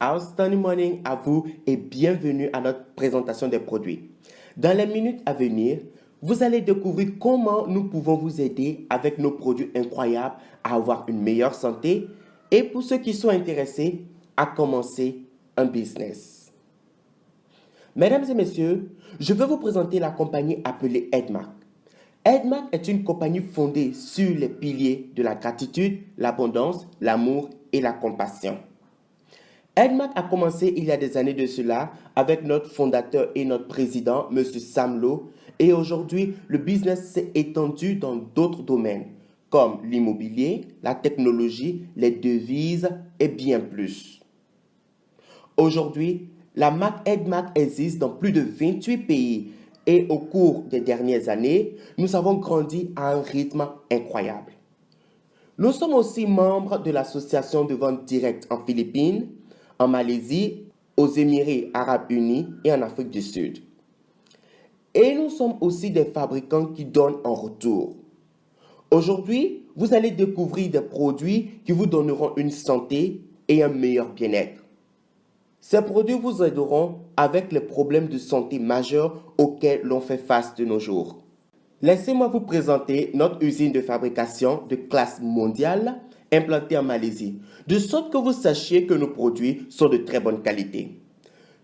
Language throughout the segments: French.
Outstanding morning à vous et bienvenue à notre présentation des produits. Dans les minutes à venir, vous allez découvrir comment nous pouvons vous aider avec nos produits incroyables à avoir une meilleure santé et pour ceux qui sont intéressés à commencer un business. Mesdames et messieurs, je vais vous présenter la compagnie appelée Edmark. Edmark est une compagnie fondée sur les piliers de la gratitude, l'abondance, l'amour et la compassion. Edmark a commencé il y a des années de cela avec notre fondateur et notre président, M. Sam Low, et aujourd'hui, le business s'est étendu dans d'autres domaines, comme l'immobilier, la technologie, les devises et bien plus. Aujourd'hui, la marque Edmark existe dans plus de 28 pays et au cours des dernières années, nous avons grandi à un rythme incroyable. Nous sommes aussi membres de l'association de vente directe en Philippines, en Malaisie, aux Émirats arabes unis et en Afrique du Sud. Et nous sommes aussi des fabricants qui donnent en retour. Aujourd'hui, vous allez découvrir des produits qui vous donneront une santé et un meilleur bien-être. Ces produits vous aideront avec les problèmes de santé majeurs auxquels l'on fait face de nos jours. Laissez-moi vous présenter notre usine de fabrication de classe mondiale implantée en Malaisie, de sorte que vous sachiez que nos produits sont de très bonne qualité.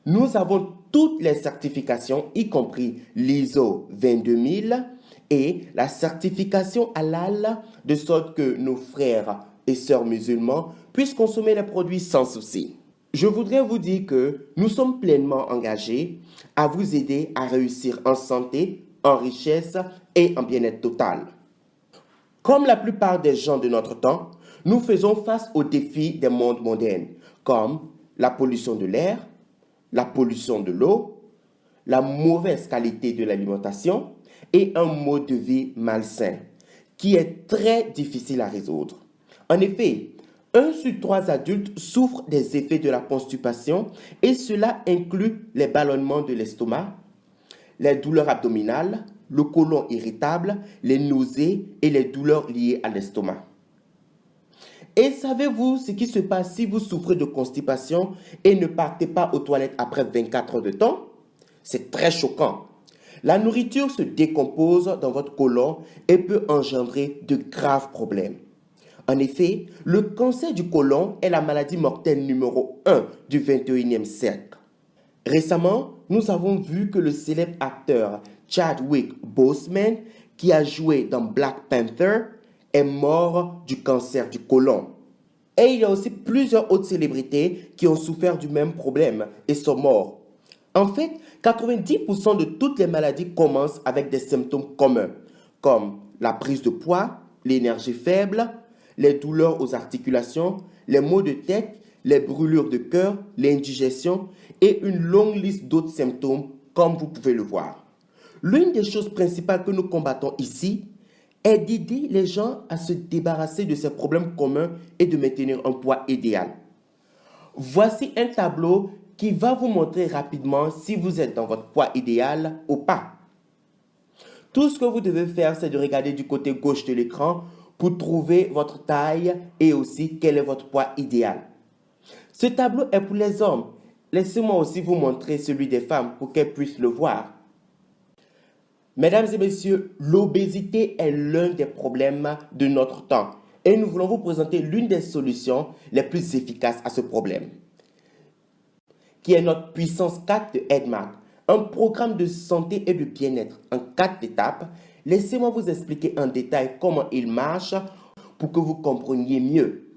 Nous avons toutes les certifications, y compris l'ISO 22000 et la certification halal, de sorte que nos frères et sœurs musulmans puissent consommer les produits sans souci. Je voudrais vous dire que nous sommes pleinement engagés à vous aider à réussir en santé, en richesse et en bien-être total. Comme la plupart des gens de notre temps, nous faisons face aux défis des mondes modernes, comme la pollution de l'air, la pollution de l'eau, la mauvaise qualité de l'alimentation et un mode de vie malsain, qui est très difficile à résoudre. En effet, 1 sur 3 adultes souffrent des effets de la constipation et cela inclut les ballonnements de l'estomac, les douleurs abdominales, le côlon irritable, les nausées et les douleurs liées à l'estomac. Et savez-vous ce qui se passe si vous souffrez de constipation et ne partez pas aux toilettes après 24 heures de temps? C'est très choquant. La nourriture se décompose dans votre côlon et peut engendrer de graves problèmes. En effet, le cancer du côlon est la maladie mortelle numéro 1 du 21e siècle. Récemment, nous avons vu que le célèbre acteur Chadwick Boseman, qui a joué dans Black Panther, est mort du cancer du côlon. Et il y a aussi plusieurs autres célébrités qui ont souffert du même problème et sont morts. En fait, 90% de toutes les maladies commencent avec des symptômes communs, comme la prise de poids, l'énergie faible, les douleurs aux articulations, les maux de tête, les brûlures de cœur, l'indigestion et une longue liste d'autres symptômes comme vous pouvez le voir. L'une des choses principales que nous combattons ici est d'aider les gens à se débarrasser de ces problèmes communs et de maintenir un poids idéal. Voici un tableau qui va vous montrer rapidement si vous êtes dans votre poids idéal ou pas. Tout ce que vous devez faire, c'est de regarder du côté gauche de l'écran pour trouver votre taille et aussi quel est votre poids idéal. Ce tableau est pour les hommes. Laissez-moi aussi vous montrer celui des femmes pour qu'elles puissent le voir. Mesdames et messieurs, l'obésité est l'un des problèmes de notre temps et nous voulons vous présenter l'une des solutions les plus efficaces à ce problème, qui est notre puissance 4 de Edmark, un programme de santé et de bien-être en 4 étapes. Laissez-moi vous expliquer en détail comment il marche pour que vous compreniez mieux.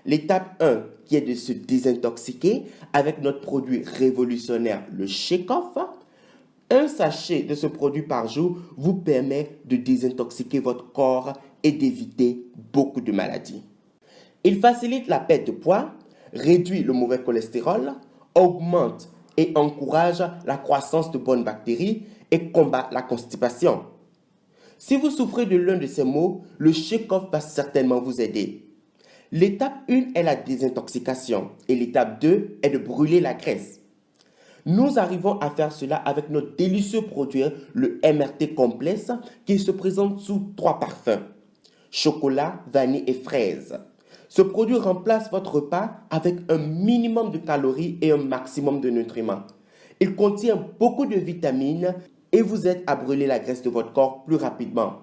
L'étape 1, qui est de se désintoxiquer avec notre produit révolutionnaire, le Shake-Off. Un sachet de ce produit par jour vous permet de désintoxiquer votre corps et d'éviter beaucoup de maladies. Il facilite la perte de poids, réduit le mauvais cholestérol, augmente et encourage la croissance de bonnes bactéries et combat la constipation. Si vous souffrez de l'un de ces maux, le Shake-Off va certainement vous aider. L'étape 1 est la désintoxication et l'étape 2 est de brûler la graisse. Nous arrivons à faire cela avec notre délicieux produit, le MRT Complex, qui se présente sous 3 parfums: chocolat, vanille et fraise. Ce produit remplace votre repas avec un minimum de calories et un maximum de nutriments. Il contient beaucoup de vitamines et vous aide à brûler la graisse de votre corps plus rapidement.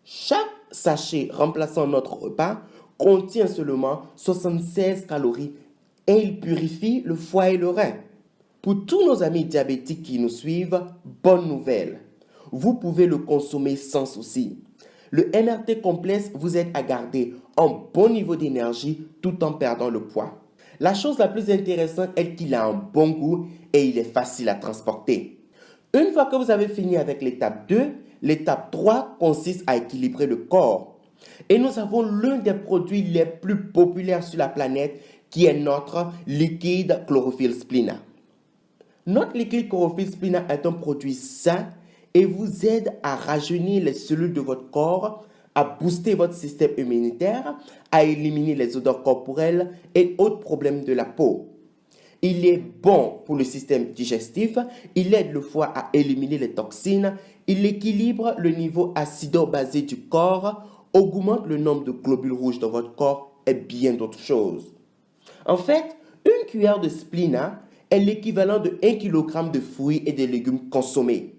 Chaque sachet remplaçant notre repas contient seulement 76 calories et il purifie le foie et le rein. Pour tous nos amis diabétiques qui nous suivent, bonne nouvelle. Vous pouvez le consommer sans souci. Le MRT complexe vous aide à garder un bon niveau d'énergie tout en perdant le poids. La chose la plus intéressante est qu'il a un bon goût et il est facile à transporter. Une fois que vous avez fini avec l'étape 2, l'étape 3 consiste à équilibrer le corps. Et nous avons l'un des produits les plus populaires sur la planète qui est notre liquide chlorophylle splina. Notre liquide chlorophylle splina est un produit sain et vous aide à rajeunir les cellules de votre corps, à booster votre système immunitaire, à éliminer les odeurs corporelles et autres problèmes de la peau. Il est bon pour le système digestif, il aide le foie à éliminer les toxines, il équilibre le niveau acido-basé du corps, augmente le nombre de globules rouges dans votre corps et bien d'autres choses. En fait, une cuillère de splina est l'équivalent de 1 kg de fruits et de légumes consommés.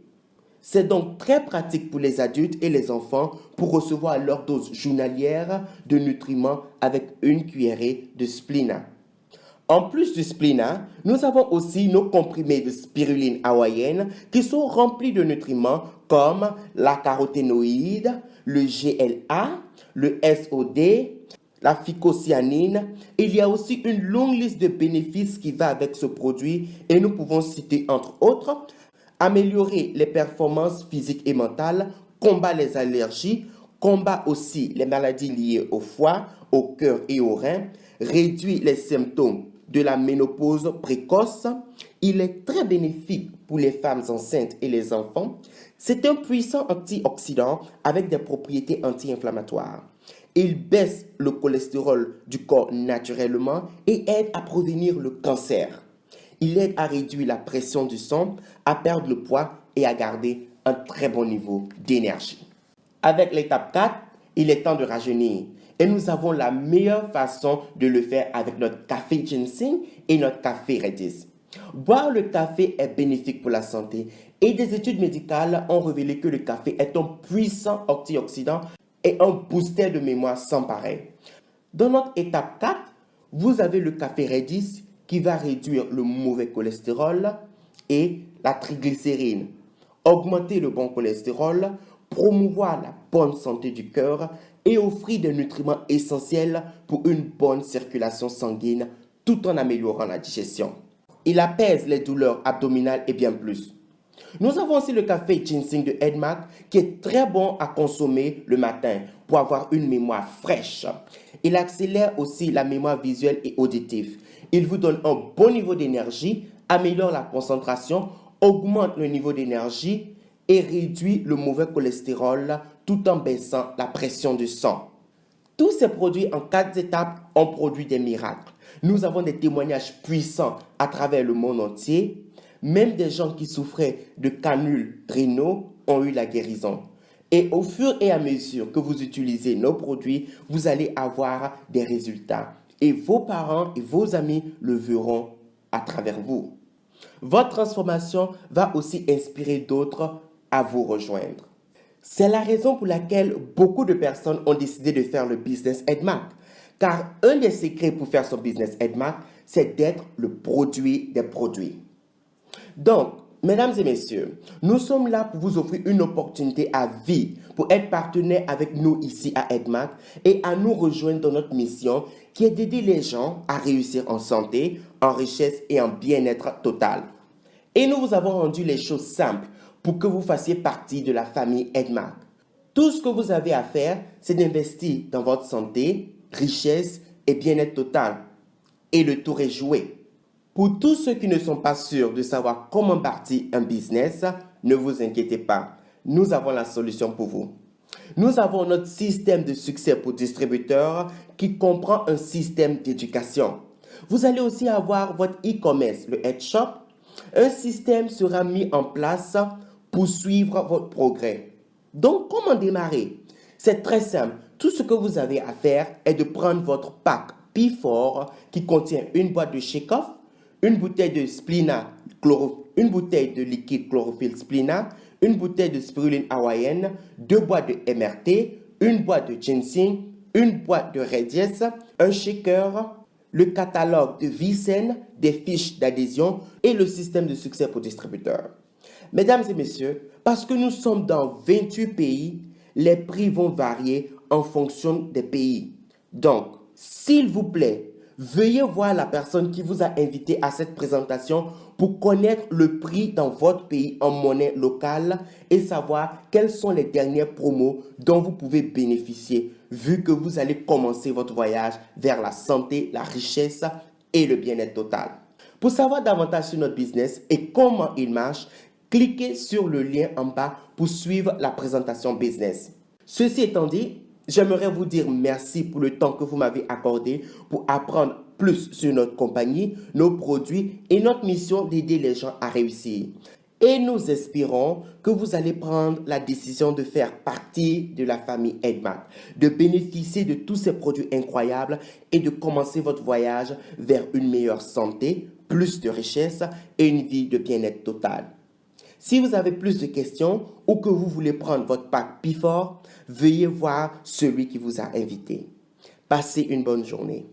C'est donc très pratique pour les adultes et les enfants pour recevoir leur dose journalière de nutriments avec une cuillerée de splina. En plus du splina, nous avons aussi nos comprimés de spiruline hawaïenne qui sont remplis de nutriments comme la caroténoïde, le GLA, le SOD, la phycocyanine. Il y a aussi une longue liste de bénéfices qui va avec ce produit et nous pouvons citer entre autres améliorer les performances physiques et mentales, combat les allergies, combat aussi les maladies liées au foie, au cœur et aux reins, réduit les symptômes de la ménopause précoce. Il est très bénéfique pour les femmes enceintes et les enfants. C'est un puissant antioxydant avec des propriétés anti-inflammatoires. Il baisse le cholestérol du corps naturellement et aide à prévenir le cancer. Il aide à réduire la pression du sang, à perdre le poids et à garder un très bon niveau d'énergie. Avec l'étape 4, il est temps de rajeunir. Et nous avons la meilleure façon de le faire avec notre café ginseng et notre café redis. Boire le café est bénéfique pour la santé et des études médicales ont révélé que le café est un puissant antioxydant et un booster de mémoire sans pareil. Dans notre étape 4, vous avez le café redis qui va réduire le mauvais cholestérol et la triglycérine, augmenter le bon cholestérol, promouvoir la bonne santé du cœur et offrir des nutriments essentiels pour une bonne circulation sanguine tout en améliorant la digestion. Il apaise les douleurs abdominales et bien plus. Nous avons aussi le café ginseng de Edmac qui est très bon à consommer le matin pour avoir une mémoire fraîche. Il accélère aussi la mémoire visuelle et auditive. Il vous donne un bon niveau d'énergie, améliore la concentration, augmente le niveau d'énergie et réduit le mauvais cholestérol tout en baissant la pression du sang. Tous ces produits en 4 étapes ont produit des miracles. Nous avons des témoignages puissants à travers le monde entier. Même des gens qui souffraient de canules rénaux ont eu la guérison. Et au fur et à mesure que vous utilisez nos produits, vous allez avoir des résultats. Et vos parents et vos amis le verront à travers vous. Votre transformation va aussi inspirer d'autres à vous rejoindre. C'est la raison pour laquelle beaucoup de personnes ont décidé de faire le business Edmac. Car un des secrets pour faire son business Edmac, c'est d'être le produit des produits. Donc, mesdames et messieurs, nous sommes là pour vous offrir une opportunité à vie pour être partenaire avec nous ici à Edmac et à nous rejoindre dans notre mission qui est d'aider les gens à réussir en santé, en richesse et en bien-être total. Et nous vous avons rendu les choses simples pour que vous fassiez partie de la famille Edmac. Tout ce que vous avez à faire, c'est d'investir dans votre santé, richesse et bien-être total. Et le tour est joué. Pour tous ceux qui ne sont pas sûrs de savoir comment bâtir un business, ne vous inquiétez pas. Nous avons la solution pour vous. Nous avons notre système de succès pour distributeurs qui comprend un système d'éducation. Vous allez aussi avoir votre e-commerce, le Headshop. Un système sera mis en place pour suivre votre progrès. Donc, comment démarrer? C'est très simple. Tout ce que vous avez à faire est de prendre votre pack P4 qui contient une boîte de Shake-Off, une bouteille de Splina, une bouteille de liquide chlorophylle Splina, une bouteille de spiruline hawaïenne, 2 boîtes de MRT, une boîte de ginseng, une boîte de Redies, un shaker, le catalogue de Vicen, des fiches d'adhésion et le système de succès pour distributeurs. Mesdames et messieurs, parce que nous sommes dans 28 pays, les prix vont varier en fonction des pays. Donc, s'il vous plaît, veuillez voir la personne qui vous a invité à cette présentation pour connaître le prix dans votre pays en monnaie locale et savoir quelles sont les dernières promos dont vous pouvez bénéficier vu que vous allez commencer votre voyage vers la santé, la richesse et le bien-être total. Pour savoir davantage sur notre business et comment il marche, cliquez sur le lien en bas pour suivre la présentation business. Ceci étant dit, j'aimerais vous dire merci pour le temps que vous m'avez accordé pour apprendre plus sur notre compagnie, nos produits et notre mission d'aider les gens à réussir. Et nous espérons que vous allez prendre la décision de faire partie de la famille Edmat, de bénéficier de tous ces produits incroyables et de commencer votre voyage vers une meilleure santé, plus de richesse et une vie de bien-être total. Si vous avez plus de questions ou que vous voulez prendre votre pack P4, veuillez voir celui qui vous a invité. Passez une bonne journée.